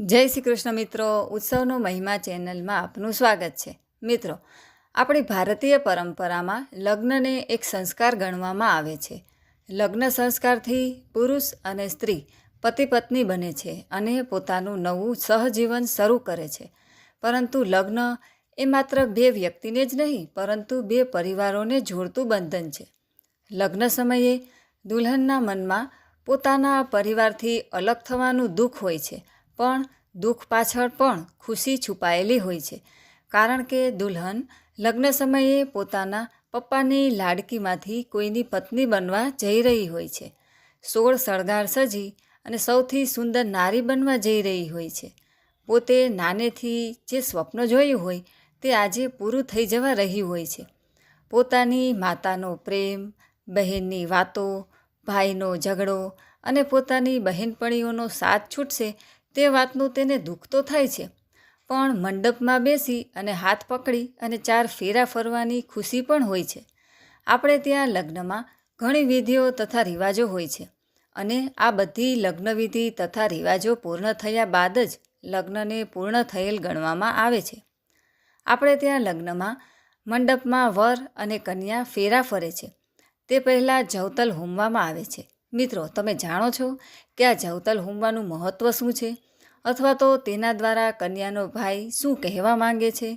જય શ્રી કૃષ્ણ મિત્રો, ઉત્સવનો મહિમા ચેનલમાં આપનું સ્વાગત છે. મિત્રો, આપણી ભારતીય પરંપરામાં લગ્નને એક સંસ્કાર ગણવામાં આવે છે. લગ્ન સંસ્કારથી પુરુષ અને સ્ત્રી પતિ પત્ની બને છે અને પોતાનું નવું સહજીવન શરૂ કરે છે. પરંતુ લગ્ન એ માત્ર બે વ્યક્તિને જ નહીં, પરંતુ બે પરિવારોને જોડતું બંધન છે. લગ્ન સમયે દુલ્હનના મનમાં પોતાના પરિવારથી અલગ થવાનું દુઃખ હોય છે, પણ દુઃખ પાછળ પણ ખુશી છુપાયેલી હોય છે. કારણ કે દુલ્હન લગ્ન સમયે પોતાના પપ્પાની લાડકીમાંથી કોઈની પત્ની બનવા જઈ રહી હોય છે. સોળ શણગાર સજી અને સૌથી સુંદર નારી બનવા જઈ રહી હોય છે. પોતે નાનેથી જે સ્વપ્ન જોયું હોય તે આજે પૂરું થઈ જવા રહ્યું હોય છે. પોતાની માતાનો પ્રેમ, બહેનની વાતો, ભાઈનો ઝઘડો અને પોતાની બહેનપણીઓનો સાથ છૂટશે તે વાતનું તેને દુઃખ તો થાય છે, પણ મંડપમાં બેસી અને હાથ પકડી અને 4 ફેરા ફરવાની ખુશી પણ હોય છે. આપણે ત્યાં લગ્નમાં ઘણી વિધિઓ તથા રિવાજો હોય છે અને આ બધી લગ્નવિધિ તથા રિવાજો પૂર્ણ થયા બાદ જ લગ્નને પૂર્ણ થયેલ ગણવામાં આવે છે. આપણે ત્યાં લગ્નમાં મંડપમાં વર અને કન્યા ફેરા ફરે છે તે પહેલાં જવતલ હોમવામાં આવે છે. મિત્રો, તમે જાણો છો કે આ જવતલ હોમવાનું મહત્ત્વ શું છે, અથવા તો તેના દ્વારા કન્યાનો ભાઈ શું કહેવા માંગે છે?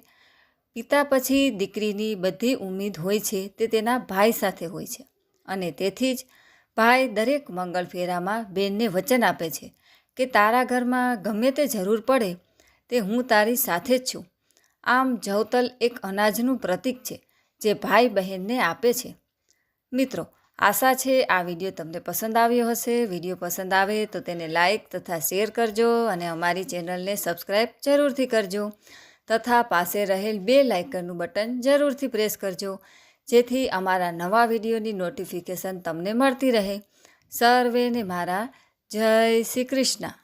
પિતા પછી દીકરીની બધી ઉમ્મીદ હોય છે તે તેના ભાઈ સાથે હોય છે અને તેથી જ ભાઈ દરેક મંગળ ફેરામાં બેનને વચન આપે છે કે તારા ઘરમાં ગમે તે જરૂર પડે તે હું તારી સાથે જ છું. આમ જવતલ એક અનાજનું પ્રતીક છે જે ભાઈ બહેનને આપે છે. મિત્રો, આશા છે આ વિડીયો તમને પસંદ આવ્યો હશે. વિડીયો પસંદ આવે તો તેને લાઈક તથા શેર કરજો અને અમારી ચેનલને સબસ્ક્રાઈબ જરૂરથી કરજો તથા પાસે રહેલ બેલ આઇકનનું બટન જરૂરથી પ્રેસ કરજો, જેથી અમારા નવા વિડીયોની નોટિફિકેશન તમને મળતી રહે. સર્વેને મારા જય શ્રી કૃષ્ણ.